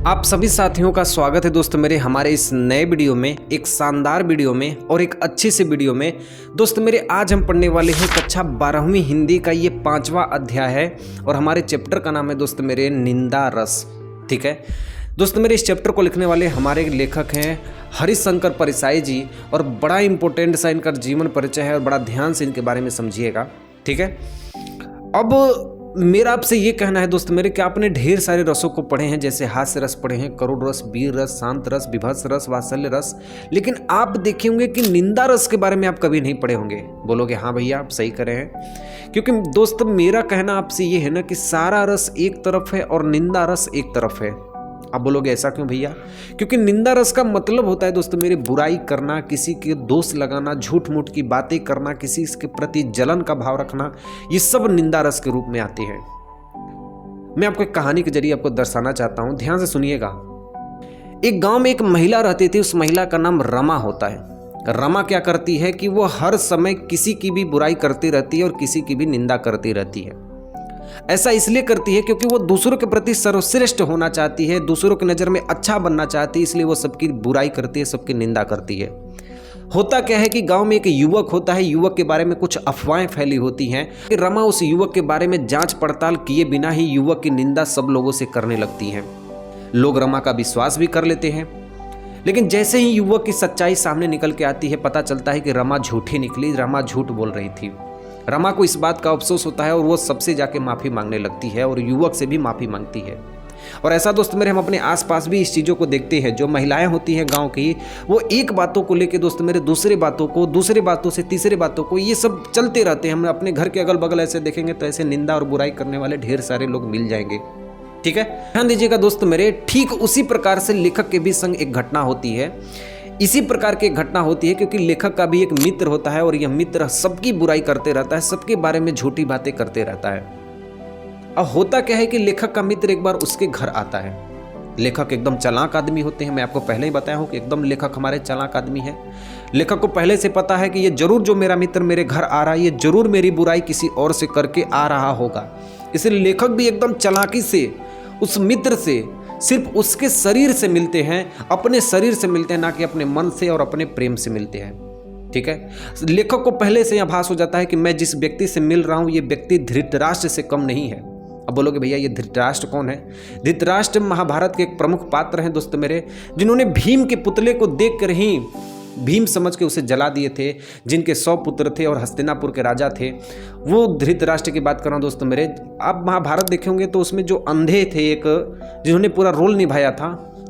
आप सभी साथियों का स्वागत है दोस्तों मेरे हमारे इस नए वीडियो में, एक शानदार वीडियो में और एक अच्छी सी वीडियो में। दोस्तों मेरे आज हम पढ़ने वाले हैं कक्षा 12वीं हिंदी का ये 5वां अध्याय है और हमारे चैप्टर का नाम है दोस्तों मेरे निंदा रस। ठीक है दोस्तों मेरे, इस चैप्टर को लिखने वाले हमारे लेखक हैं हरिशंकर परिसाई जी और बड़ा इंपॉर्टेंट सा इनका जीवन परिचय है और बड़ा ध्यान से इनके बारे में समझिएगा। ठीक है, अब मेरा आपसे ये कहना है दोस्त मेरे कि आपने ढेर सारे रसों को पढ़े हैं, जैसे हास्य रस पढ़े हैं, करुण रस, वीर रस, शांत रस, विभत्स रस, वात्सल्य रस, लेकिन आप देखे होंगे कि निंदा रस के बारे में आप कभी नहीं पढ़े होंगे। बोलोगे हाँ भैया आप सही कर रहे हैं, क्योंकि दोस्त मेरा कहना आपसे ये है ना कि सारा रस एक तरफ है और निंदा रस एक तरफ है। आप बोलोगे ऐसा क्यों भैया? क्योंकि निंदा रस का मतलब होता है दोस्तों मेरे बुराई करना, किसी के दोष लगाना, झूठ मूठ की बातें करना, किसी के प्रति जलन का भाव रखना, ये सब निंदा रस के रूप में आते हैं। मैं आपको एक कहानी के जरिए आपको दर्शाना चाहता हूं, ध्यान से सुनिएगा। एक गांव में एक महिला रहती थी, उस महिला का नाम रमा होता है। रमा क्या करती है कि वो हर समय किसी की भी बुराई करती रहती है और किसी की भी निंदा करती रहती है। ऐसा इसलिए करती है क्योंकि वो दूसरों के प्रति सर्वश्रेष्ठ होना चाहती है, दूसरों की नज़र में अच्छा बनना चाहती है, इसलिए वो सबकी बुराई करती है, सबकी निंदा करती है। होता क्या है कि गांव में एक युवक होता है, युवक के बारे में कुछ अफवाहें फैली होती हैं कि रमा उस युवक के बारे में जांच पड़ताल किए बिना ही युवक की निंदा सब लोगों से करने लगती है। लोग रमा का विश्वास भी कर लेते हैं, लेकिन जैसे ही युवक की सच्चाई सामने निकल के आती है, पता चलता है कि रमा झूठी निकली, रमा झूठ बोल रही थी। रमा को इस बात का अफसोस होता है और वो सबसे जाके माफ़ी मांगने लगती है और युवक से भी माफ़ी मांगती है। और ऐसा दोस्त मेरे हम अपने आसपास भी इस चीज़ों को देखते हैं। जो महिलाएं होती हैं गांव की, वो एक बातों को लेके दोस्त मेरे दूसरे बातों से तीसरे बातों को, ये सब चलते रहते हैं। हम अपने घर के अगल बगल ऐसे देखेंगे तो ऐसे निंदा और बुराई करने वाले ढेर सारे लोग मिल जाएंगे। ठीक है, ध्यान दीजिएगा दोस्त मेरे, ठीक उसी प्रकार से लेखक के भी संग एक घटना होती है। इसी प्रकार की घटना होती है क्योंकि लेखक का भी एक मित्र होता है और यह मित्र सबकी बुराई करते रहता है, सबके बारे में झूठी बातें करते रहता है। अब होता क्या है कि लेखक का मित्र एक बार उसके घर आता है। लेखक एकदम चालाक आदमी होते हैं, मैं आपको पहले ही बताया हूं कि एकदम लेखक हमारे चालाक आदमी है। लेखक को पहले से पता है कि ये जरूर जो मेरा मित्र मेरे घर आ रहा है, ये जरूर मेरी बुराई किसी और से करके आ रहा होगा। इसलिए लेखक भी एकदम चालाकी से उस मित्र से सिर्फ उसके शरीर से मिलते हैं, अपने शरीर से मिलते हैं, ना कि अपने मन से और अपने प्रेम से मिलते हैं। ठीक है, लेखक को पहले से यह आभास हो जाता है कि मैं जिस व्यक्ति से मिल रहा हूं, ये व्यक्ति धृतराष्ट्र से कम नहीं है। अब बोलोगे भैया ये धृतराष्ट्र कौन है? धृतराष्ट्र महाभारत के एक प्रमुख पात्र हैं दोस्त मेरे, जिन्होंने भीम के पुतले को देख कर ही भीम समझ के उसे जला दिए थे, जिनके 100 पुत्र थे और हस्तिनापुर के राजा थे। वो धृतराष्ट्र की बात कर रहा हूँ दोस्तों मेरे। आप महाभारत देखे होंगे तो उसमें जो अंधे थे, एक जिन्होंने पूरा रोल निभाया था,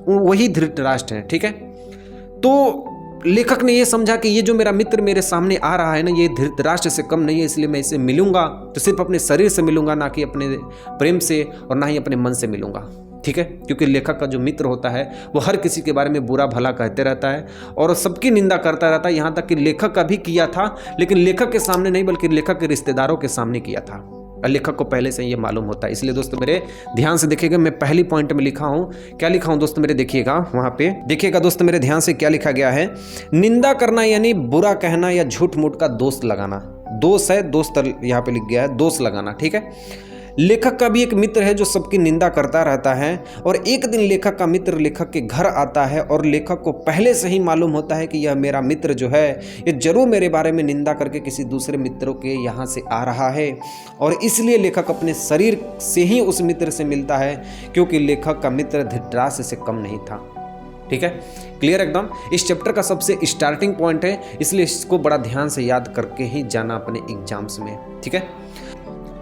वही धृतराष्ट्र है। ठीक है, तो लेखक ने ये समझा कि ये जो मेरा मित्र मेरे सामने आ रहा है ना, ये धृतराष्ट्र से कम नहीं है, इसलिए मैं इसे मिलूंगा तो सिर्फ अपने शरीर से मिलूंगा, ना कि अपने प्रेम से और ना ही अपने मन से मिलूंगा। ठीक है, क्योंकि लेखक का जो मित्र होता है वो हर किसी के बारे में बुरा भला कहते रहता है और सबकी निंदा करता रहता है। यहाँ तक कि लेखक का भी किया था, लेकिन लेखक के सामने नहीं बल्कि लेखक के रिश्तेदारों के सामने किया था। और लेखक को पहले से ये मालूम होता है। इसलिए दोस्तों मेरे ध्यान से देखिएगा, मैं पहली पॉइंट में लिखा हूँ। क्या लिखा हूँ दोस्तों मेरे? देखिएगा वहाँ पे, देखिएगा दोस्तों मेरे ध्यान से क्या लिखा गया है। निंदा करना यानी बुरा कहना या झूठ मूठ का दोष लगाना। दोष है, दोस्त यहाँ पे लिख गया है, दोष लगाना। ठीक है, लेखक का भी एक मित्र है जो सबकी निंदा करता रहता है और एक दिन लेखक का मित्र लेखक के घर आता है और लेखक को पहले से ही मालूम होता है कि यह मेरा मित्र जो है ये जरूर मेरे बारे में निंदा करके किसी दूसरे मित्रों के यहाँ से आ रहा है और इसलिए लेखक अपने शरीर से ही उस मित्र से मिलता है, क्योंकि लेखक का मित्र धृतराष्ट्र से कम नहीं था। ठीक है, क्लियर एकदम। इस चैप्टर का सबसे स्टार्टिंग पॉइंट है, इसलिए इसको बड़ा ध्यान से याद करके ही जाना अपने एग्जाम्स में। ठीक है,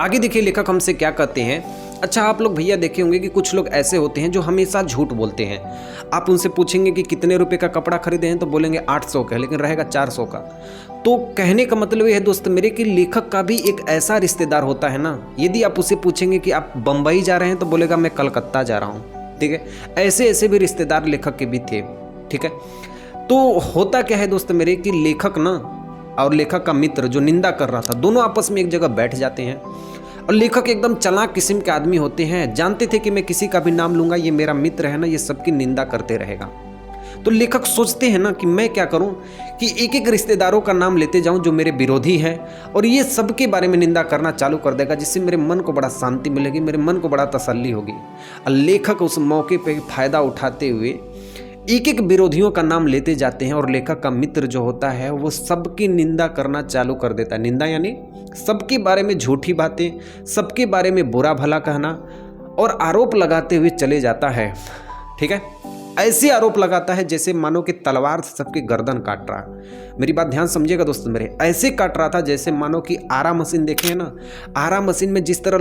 आगे देखिए लेखक हमसे क्या कहते हैं। अच्छा, आप लोग भैया देखे होंगे कि कुछ लोग ऐसे होते हैं जो हमेशा झूठ बोलते हैं। आप उनसे पूछेंगे कि कितने रुपए का कपड़ा खरीदे हैं तो बोलेंगे 800 का, लेकिन रहेगा 400 का। तो कहने का मतलब ये है दोस्त मेरे कि लेखक का भी एक ऐसा रिश्तेदार होता है ना, यदि आप उसे पूछेंगे कि आप बम्बई जा रहे हैं तो बोलेगा मैं कलकत्ता जा रहा हूँ। ठीक है, ऐसे ऐसे भी रिश्तेदार लेखक के भी थे। ठीक है, तो होता क्या है दोस्त मेरे कि लेखक ना और लेखक का मित्र जो निंदा कर रहा था, दोनों आपस में एक जगह बैठ जाते हैं और लेखक एकदम चालाक किस्म के आदमी होते हैं, जानते थे कि मैं किसी का भी नाम लूंगा, ये मेरा मित्र है ना, ये सबकी निंदा करते रहेगा। तो लेखक सोचते हैं ना कि मैं क्या करूं कि एक एक रिश्तेदारों का नाम लेते जाऊं जो मेरे विरोधी हैं और ये सबके बारे में निंदा करना चालू कर देगा, जिससे मेरे मन को बड़ा शांति मिलेगी, मेरे मन को बड़ा तसल्ली होगी। और लेखक उस मौके पे फ़ायदा उठाते हुए एक एक विरोधियों का नाम लेते जाते हैं और लेखक का मित्र जो होता है वो सबकी निंदा करना चालू कर देता है। निंदा यानी सबके बारे में झूठी बातें, सबके बारे में बुरा भला कहना और आरोप लगाते हुए चले जाता है। ठीक है, ऐसे आरोप लगाता है जैसे मानो कि तलवार से सबकी गर्दन काट रहा। मेरी बात ध्यान समझिएगा दोस्तों मेरे, ऐसे काट रहा था जैसे मानो कि आरा मशीन देखे हैं ना, आरा मशीन में जिस तरह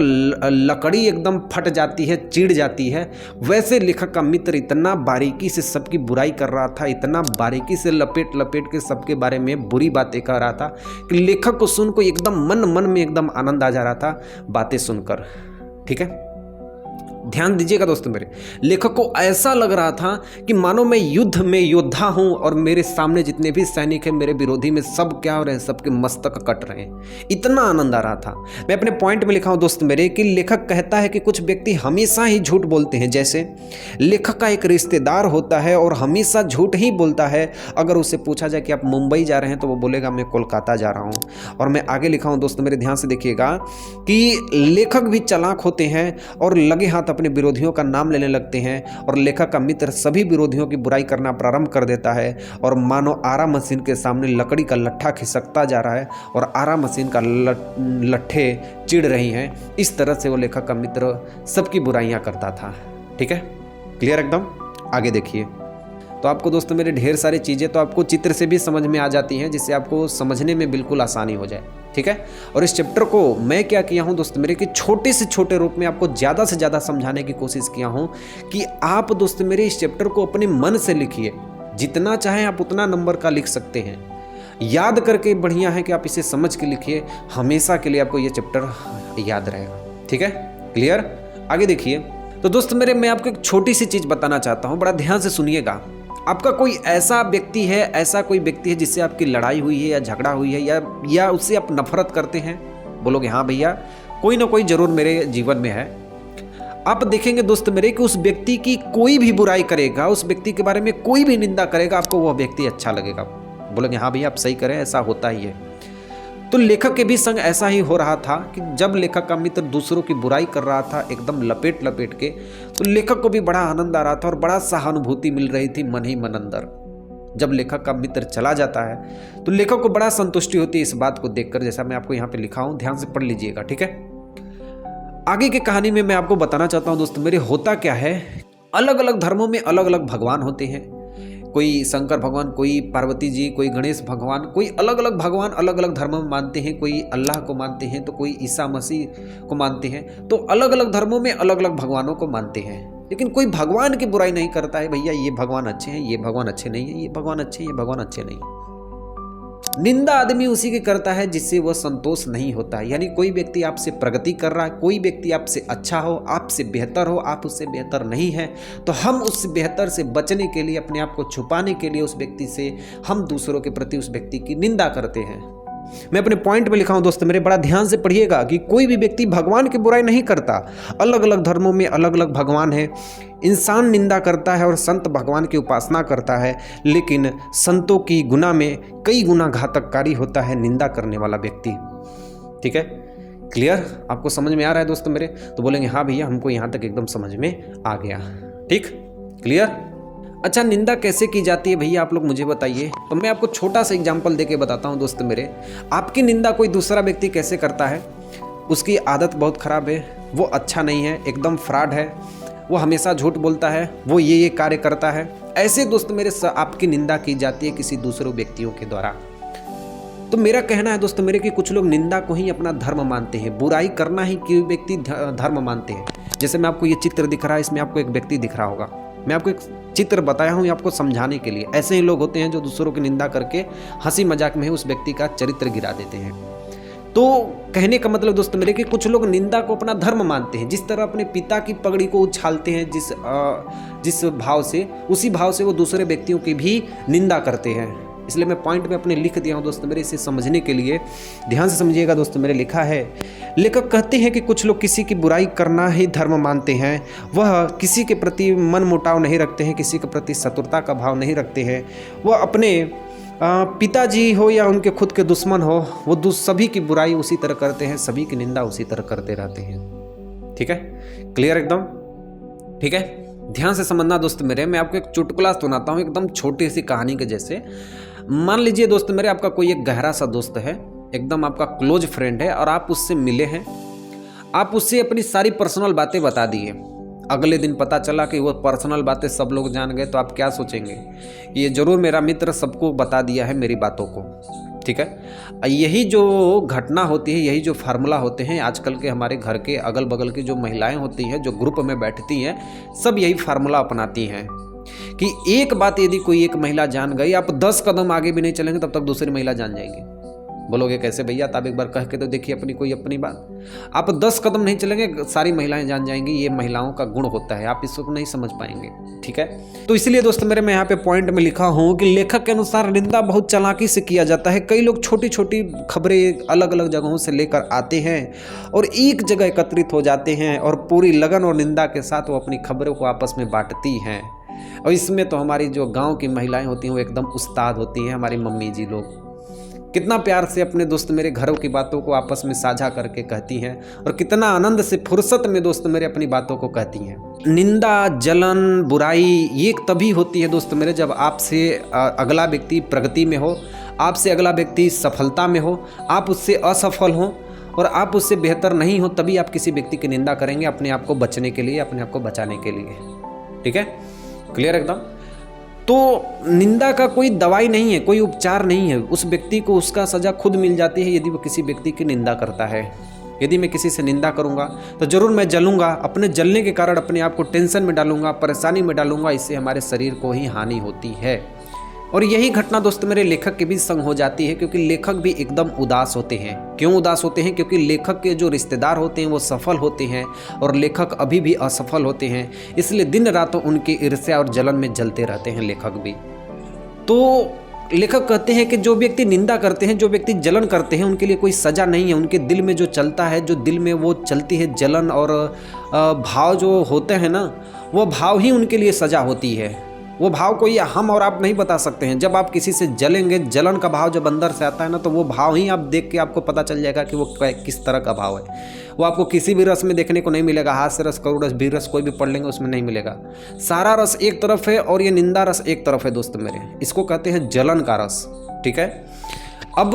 लकड़ी एकदम फट जाती है, चिढ़ जाती है, वैसे लेखक का मित्र इतना बारीकी से सबकी बुराई कर रहा था, इतना बारीकी से लपेट लपेट के सबके बारे में बुरी बातें कह रहा था कि लेखक को सुन को एकदम मन में एकदम आनंद आ जा रहा था बातें सुनकर। ठीक है, ध्यान दीजिएगा दोस्तों मेरे, लेखक को ऐसा लग रहा था कि मानो मैं युद्ध में योद्धा हूं और मेरे सामने जितने भी सैनिक हैं, मेरे विरोधी में सब क्या हो रहे हैं, सबके मस्तक कट रहे हैं। इतना आनंद आ रहा था। मैं अपने पॉइंट में लिखा हूं दोस्त मेरे कि लेखक कहता है कि कुछ व्यक्ति हमेशा ही झूठ बोलते हैं। जैसे लेखक का एक रिश्तेदार होता है और हमेशा झूठ ही बोलता है। अगर उससे पूछा जाए कि आप मुंबई जा रहे हैं तो वो बोलेगा मैं कोलकाता जा रहा हूँ। और मैं आगे लिखा हूँ दोस्तों मेरे, ध्यान से देखिएगा कि लेखक भी चालाक होते हैं और लगे हाथ अपने विरोधियों का नाम लेने लगते हैं और लेखक का मित्र सभी विरोधियों की बुराई करना प्रारंभ कर देता है और मानो आरा मशीन के सामने लकड़ी का लट्ठा खिसकता जा रहा है और आरा मशीन का लट्ठे चिढ़ रही हैं। इस तरह से वो लेखक का मित्र सबकी बुराइयां करता था। ठीक है, क्लियर एकदम। आगे देखिए, तो आपको दोस्तों मेरे ढेर सारी चीज़ें तो आपको चित्र से भी समझ में आ जाती हैं, जिससे आपको समझने में बिल्कुल आसानी हो जाए। ठीक है, और इस चैप्टर को मैं क्या किया हूं दोस्त मेरे कि छोटे से छोटे रूप में आपको ज़्यादा से ज़्यादा समझाने की कोशिश किया हूं कि आप दोस्त मेरे इस चैप्टर को अपने मन से लिखिए। जितना चाहें आप उतना नंबर का लिख सकते हैं। याद करके बढ़िया है कि आप इसे समझ के लिखिए, हमेशा के लिए आपको ये चैप्टर याद रहेगा। ठीक है, क्लियर। आगे देखिए, तो दोस्त मेरे मैं आपको एक छोटी सी चीज़ बताना चाहता हूँ, बड़ा ध्यान से सुनिएगा। आपका कोई ऐसा व्यक्ति है, ऐसा कोई व्यक्ति है जिससे आपकी लड़ाई हुई है या झगड़ा हुई है या उससे आप नफरत करते हैं? बोलोगे हाँ भैया, कोई ना कोई जरूर मेरे जीवन में है। आप देखेंगे दोस्त मेरे कि उस व्यक्ति की कोई भी बुराई करेगा, उस व्यक्ति के बारे में कोई भी निंदा करेगा, आपको वह व्यक्ति अच्छा लगेगा। बोलोगे हाँ भैया आप सही करें, ऐसा होता ही है। तो लेखक के भी संग ऐसा ही हो रहा था कि जब लेखक का मित्र दूसरों की बुराई कर रहा था एकदम लपेट लपेट के, तो लेखक को भी बड़ा आनंद आ रहा था और बड़ा सहानुभूति मिल रही थी मन ही मन अंदर। जब लेखक का मित्र चला जाता है तो लेखक को बड़ा संतुष्टि होती है इस बात को देखकर, जैसा मैं आपको यहाँ पे लिखा हूँ, ध्यान से पढ़ लीजिएगा। ठीक है, आगे की कहानी में मैं आपको बताना चाहता हूँ दोस्तों मेरे, होता क्या है, अलग अलग धर्मों में अलग अलग भगवान होते हैं। कोई शंकर भगवान, कोई पार्वती जी, कोई गणेश भगवान, कोई अलग अलग भगवान अलग अलग धर्मों में मानते हैं। कोई अल्लाह को मानते हैं तो कोई ईसा मसीह को मानते हैं। तो अलग अलग धर्मों में अलग अलग भगवानों को मानते हैं, लेकिन कोई भगवान की बुराई नहीं करता है। भैया ये भगवान अच्छे हैं, ये भगवान अच्छे नहीं है, ये भगवान अच्छे हैं, ये भगवान अच्छे नहीं है। निंदा आदमी उसी की करता है जिससे वह संतोष नहीं होता है। यानी कोई व्यक्ति आपसे प्रगति कर रहा है, कोई व्यक्ति आपसे अच्छा हो, आपसे बेहतर हो, आप उससे बेहतर नहीं है, तो हम उस बेहतर से बचने के लिए, अपने आप को छुपाने के लिए उस व्यक्ति से हम दूसरों के प्रति उस व्यक्ति की निंदा करते हैं। मैं अपने पॉइंट में लिखा हूं दोस्त मेरे, बड़ा ध्यान से पढ़िएगा कि कोई भी व्यक्ति भगवान की बुराई नहीं करता। अलग अलग धर्मों में अलग अलग भगवान है। इंसान निंदा करता है और संत भगवान की उपासना करता है, लेकिन संतों की गुना में कई गुना घातककारी होता है निंदा करने वाला व्यक्ति। ठीक है, क्लियर। आपको समझ में आ रहा है दोस्तों मेरे? तो बोलेंगे हाँ भैया हमको यहाँ तक एकदम समझ में आ गया। ठीक, क्लियर। अच्छा, निंदा कैसे की जाती है भैया आप लोग मुझे बताइए। तो मैं आपको छोटा सा एग्जांपल देके बताता हूँ दोस्त मेरे। आपकी निंदा कोई दूसरा व्यक्ति कैसे करता है, उसकी आदत बहुत ख़राब है, वो अच्छा नहीं है, एकदम फ्रॉड है, वो हमेशा झूठ बोलता है, वो ये कार्य करता है, ऐसे दोस्त मेरे आपकी निंदा की जाती है किसी दूसरे व्यक्तियों के द्वारा। तो मेरा कहना है दोस्त मेरे कि कुछ लोग निंदा को ही अपना धर्म मानते हैं, बुराई करना ही कि व्यक्ति धर्म मानते हैं। जैसे मैं आपको ये चित्र दिख रहा है, इसमें आपको एक व्यक्ति दिख रहा होगा, मैं आपको एक चित्र बताया हूँ आपको समझाने के लिए। ऐसे ही लोग होते हैं जो दूसरों की निंदा करके हंसी मजाक में उस व्यक्ति का चरित्र गिरा देते हैं। तो कहने का मतलब दोस्त मेरे कि कुछ लोग निंदा को अपना धर्म मानते हैं। जिस तरह अपने पिता की पगड़ी को उछालते हैं जिस भाव से, उसी भाव से वो दूसरे व्यक्तियों की भी निंदा करते हैं। इसलिए मैं पॉइंट में अपने लिख दिया हूँ दोस्त मेरे, इसे समझने के लिए ध्यान से समझिएगा दोस्त मेरे। लिखा है, लेखक कहते हैं कि कुछ लोग किसी की बुराई करना ही धर्म मानते हैं, वह किसी के प्रति मन मुटाव नहीं रखते हैं, किसी के प्रति शत्रुता का भाव नहीं रखते हैं, वह अपने पिताजी हो या उनके खुद के दुश्मन हो, वो सभी की बुराई उसी तरह करते हैं, सभी की निंदा उसी तरह करते रहते हैं। ठीक है, क्लियर एकदम? ठीक है, ध्यान से समझना दोस्त मेरे। मैं आपको एक चुटकुला सुनाता हूँ, एकदम छोटी सी कहानी के जैसे। मान लीजिए दोस्त मेरे, आपका कोई एक गहरा सा दोस्त है, एकदम आपका क्लोज फ्रेंड है, और आप उससे मिले हैं, आप उससे अपनी सारी पर्सनल बातें बता दिए। अगले दिन पता चला कि वो पर्सनल बातें सब लोग जान गए, तो आप क्या सोचेंगे? ये जरूर मेरा मित्र सबको बता दिया है मेरी बातों को। ठीक है, यही जो घटना होती है, यही जो फार्मूला होते हैं आजकल के हमारे घर के अगल बगल की जो महिलाएं होती हैं, जो ग्रुप में बैठती हैं, सब यही फार्मूला अपनाती हैं कि एक बात यदि कोई एक महिला जान गई, आप 10 कदम आगे भी नहीं चलेंगे तब तक दूसरी महिला जान जाएगी। बोलोगे कैसे भैया? तो आप एक बार कह के तो देखिए कोई अपनी बात। आप 10 कदम नहीं चलेंगे, सारी महिलाएं जान जाएंगी। ये महिलाओं का गुण होता है, आप इसको नहीं समझ पाएंगे। ठीक है, तो इसलिए दोस्त मेरे, मैं यहाँ पे पॉइंट में लिखा हूँ कि लेखक के अनुसार निंदा बहुत चालाकी से किया जाता है। कई लोग छोटी छोटी खबरें अलग अलग जगहों से लेकर आते हैं और एक जगह एकत्रित हो जाते हैं, और पूरी लगन और निंदा के साथ वो अपनी खबरों को आपस में बांटती हैं। और इसमें तो हमारी जो गाँव की महिलाएं होती हैं वो एकदम उस्ताद होती हैं। हमारी मम्मी जी लोग कितना प्यार से अपने दोस्त मेरे घरों की बातों को आपस में साझा करके कहती हैं, और कितना आनंद से फुर्सत में दोस्त मेरे अपनी बातों को कहती हैं। निंदा, जलन, बुराई ये तभी होती है दोस्त मेरे जब आपसे अगला व्यक्ति प्रगति में हो, आपसे अगला व्यक्ति सफलता में हो, आप उससे असफल हो और आप उससे बेहतर नहीं हो, तभी आप किसी व्यक्ति की निंदा करेंगे अपने आप को बचने के लिए, अपने आप को बचाने के लिए। ठीक है, क्लियर एकदम? तो निंदा का कोई दवाई नहीं है, कोई उपचार नहीं है। उस व्यक्ति को उसका सजा खुद मिल जाती है यदि वो किसी व्यक्ति की निंदा करता है। यदि मैं किसी से निंदा करूंगा तो जरूर मैं जलूंगा, अपने जलने के कारण अपने आप को टेंशन में डालूंगा, परेशानी में डालूंगा, इससे हमारे शरीर को ही हानि होती है। और यही घटना दोस्त मेरे लेखक के भी संग हो जाती है, क्योंकि लेखक भी एकदम उदास होते हैं। क्यों उदास होते हैं? क्योंकि लेखक के जो रिश्तेदार होते हैं वो सफल होते हैं और लेखक अभी भी असफल होते हैं, इसलिए दिन रात उनकी ईर्ष्या और जलन में जलते रहते हैं लेखक भी। तो लेखक कहते हैं कि जो व्यक्ति निंदा करते हैं, जो व्यक्ति जलन करते हैं, उनके लिए कोई सजा नहीं है। उनके दिल में जो चलता है, जो दिल में वो चलती है जलन और भाव जो होते हैं ना, वो भाव ही उनके लिए सजा होती है। वो भाव कोई हम और आप नहीं बता सकते हैं। जब आप किसी से जलेंगे, जलन का भाव जब अंदर से आता है ना, तो वो भाव ही आप देख के आपको पता चल जाएगा कि वो किस तरह का भाव है। वो आपको किसी भी रस में देखने को नहीं मिलेगा। हास्य रस, करुण रस, वीर रस कोई भी पढ़ लेंगे उसमें नहीं मिलेगा। सारा रस एक तरफ है और ये निंदा रस एक तरफ है दोस्त मेरे। इसको कहते हैं जलन का रस। ठीक है, अब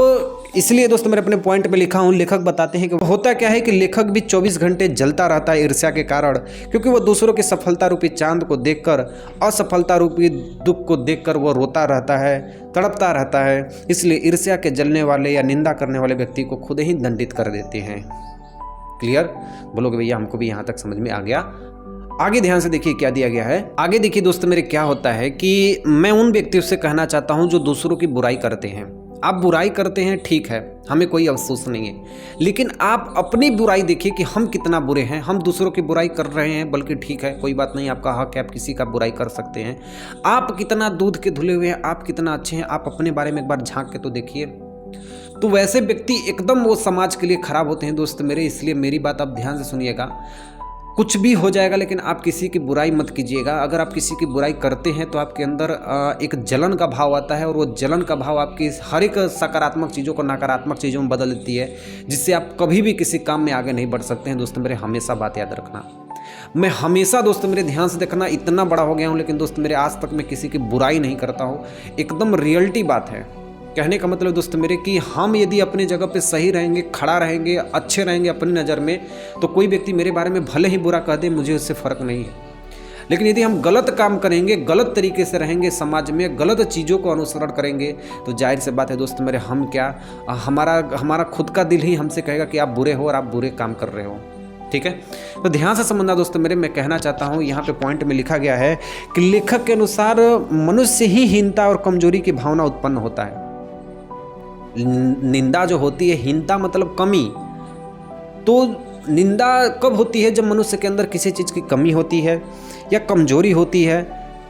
इसलिए दोस्त मेरे अपने पॉइंट में लिखा हूँ, लेखक बताते हैं कि होता क्या है कि लेखक भी 24 घंटे जलता रहता है ईर्ष्या के कारण, क्योंकि वो दूसरों की सफलता रूपी चांद को देखकर, असफलता रूपी दुख को देखकर वो रोता रहता है, तड़पता रहता है। इसलिए ईर्ष्या के जलने वाले या निंदा करने वाले व्यक्ति को खुद ही दंडित कर देते हैं। क्लियर? बोलोगे भैया हमको भी यहाँ तक समझ में आ गया। आगे ध्यान से देखिए क्या दिया गया है। आगे देखिए दोस्त मेरे क्या होता है कि मैं उन व्यक्तियों से कहना चाहता हूँ जो दूसरों की बुराई करते हैं। आप बुराई करते हैं, ठीक है, हमें कोई अफसोस नहीं है, लेकिन आप अपनी बुराई देखिए कि हम कितना बुरे हैं। हम दूसरों की बुराई कर रहे हैं, बल्कि ठीक है, कोई बात नहीं, आपका हक है, आप किसी का बुराई कर सकते हैं। आप कितना दूध के धुले हुए हैं, आप कितना अच्छे हैं, आप अपने बारे में एक बार झांक के तो देखिए। तो वैसे व्यक्ति एकदम वो समाज के लिए खराब होते हैं दोस्त मेरे। इसलिए मेरी बात आप ध्यान से सुनिएगा। कुछ भी हो जाएगा, लेकिन आप किसी की बुराई मत कीजिएगा। अगर आप किसी की बुराई करते हैं तो आपके अंदर एक जलन का भाव आता है, और वो जलन का भाव आपकी हर एक सकारात्मक चीज़ों को नकारात्मक चीज़ों में बदल देती है, जिससे आप कभी भी किसी काम में आगे नहीं बढ़ सकते हैं। दोस्त मेरे हमेशा बात याद रखना। मैं हमेशा दोस्त मेरे ध्यान से देखना, इतना बड़ा हो गया हूँ लेकिन दोस्त मेरे आज तक मैं किसी की बुराई नहीं करता हूँ। एकदम रियलिटी बात है। कहने का मतलब दोस्त मेरे कि हम यदि अपनी जगह पे सही रहेंगे, खड़ा रहेंगे, अच्छे रहेंगे अपनी नज़र में, तो कोई व्यक्ति मेरे बारे में भले ही बुरा कह दे, मुझे उससे फ़र्क नहीं है। लेकिन यदि हम गलत काम करेंगे, गलत तरीके से रहेंगे, समाज में गलत चीज़ों को अनुसरण करेंगे, तो जाहिर सी बात है दोस्त मेरे, हम क्या, हमारा खुद का दिल ही हमसे कहेगा कि आप बुरे हो और आप बुरे काम कर रहे हो। ठीक है, तो ध्यान से समझना दोस्त मेरे। मैं कहना चाहता हूँ, यहाँ पे पॉइंट में लिखा गया है कि लेखक के अनुसार मनुष्य ही हीनता और कमजोरी की भावना उत्पन्न होता है। निंदा जो होती है, हीनता मतलब कमी, तो निंदा कब होती है? जब मनुष्य के अंदर किसी चीज़ की कमी होती है या कमजोरी होती है,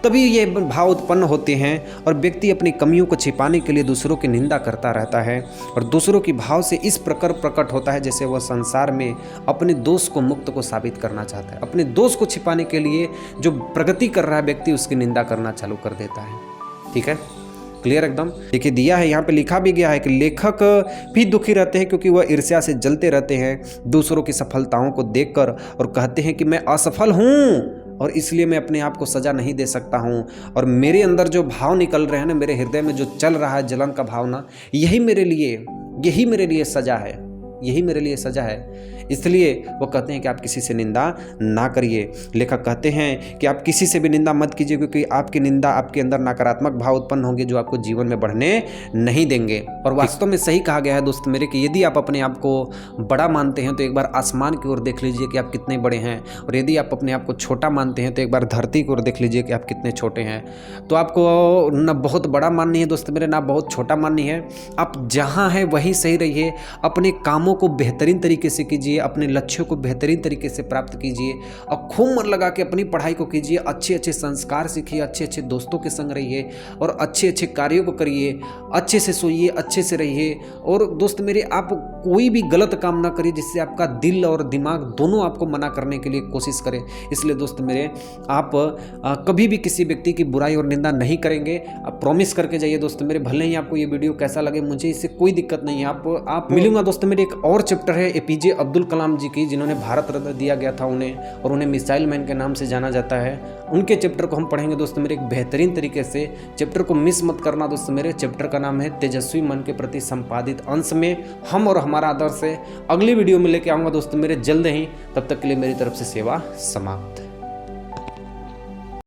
तभी ये भाव उत्पन्न होते हैं और व्यक्ति अपनी कमियों को छिपाने के लिए दूसरों की निंदा करता रहता है और दूसरों की भाव से इस प्रकार प्रकट होता है जैसे वह संसार में अपने दोष को मुक्त को साबित करना चाहता है। अपने दोष को छिपाने के लिए जो प्रगति कर रहा है व्यक्ति उसकी निंदा करना चालू कर देता है। ठीक है, क्लियर एकदम। देखिए दिया है यहाँ पे, लिखा भी गया है कि लेखक भी दुखी रहते हैं क्योंकि वह ईर्ष्या से जलते रहते हैं दूसरों की सफलताओं को देखकर और कहते हैं कि मैं असफल हूँ और इसलिए मैं अपने आप को सजा नहीं दे सकता हूँ। और मेरे अंदर जो भाव निकल रहे हैं ना, मेरे हृदय में जो चल रहा है जलन का भावना, यही मेरे लिए सजा है, यही मेरे लिए सजा है। इसलिए वो कहते हैं कि आप किसी से निंदा ना करिए। लेखक कहते हैं कि आप किसी से भी निंदा मत कीजिए क्योंकि आपकी निंदा आपके अंदर नकारात्मक भाव उत्पन्न होंगे जो आपको जीवन में बढ़ने नहीं देंगे। और वास्तव में सही कहा गया है दोस्त मेरे कि यदि आप अपने आप को बड़ा मानते हैं तो एक बार आसमान की ओर देख लीजिए कि आप कितने बड़े हैं, और यदि आप अपने आप को छोटा मानते हैं तो एक बार धरती की ओर देख लीजिए कि आप कितने छोटे हैं। तो आपको ना बहुत बड़ा माननी है दोस्त मेरे, ना बहुत छोटा माननी है। आप जहाँ हैं वहीं सही रहिए, अपने कामों को बेहतरीन तरीके से कीजिए, अपने लक्ष्यों को बेहतरीन तरीके से प्राप्त कीजिए और खूब मन लगा के अपनी पढ़ाई को कीजिए। अच्छे अच्छे संस्कार सीखिए, अच्छे अच्छे दोस्तों के संग रहिए और अच्छे अच्छे कार्यों को करिए, अच्छे से सोइए, अच्छे से रहिए। और दोस्त मेरे, आप कोई भी गलत काम ना करिए जिससे आपका दिल और दिमाग दोनों आपको मना करने के लिए कोशिश करें। इसलिए दोस्त मेरे, आप कभी भी किसी व्यक्ति की बुराई और निंदा नहीं करेंगे। आप प्रॉमिस करके जाइए दोस्त मेरे। भले ही आपको ये वीडियो कैसा लगे, मुझे इससे कोई दिक्कत नहीं है। आप मिलूंगा दोस्त मेरे। एक और चैप्टर है एपीजे अब्दुल कलाम जी की, जिन्होंने भारत रत्न दिया गया था उन्हें, और उन्हें मिसाइल मैन के नाम से जाना जाता है। उनके चैप्टर को हम पढ़ेंगे दोस्त मेरे एक बेहतरीन तरीके से। चैप्टर को मिस मत करना दोस्त मेरे। चैप्टर का नाम है तेजस्वी मन के प्रति संपादित अंश में हम और हमारा आदर्श है। अगली वीडियो में लेके आऊँगा दोस्त मेरे जल्द ही। तब तक के लिए मेरी तरफ से सेवा समाप्त।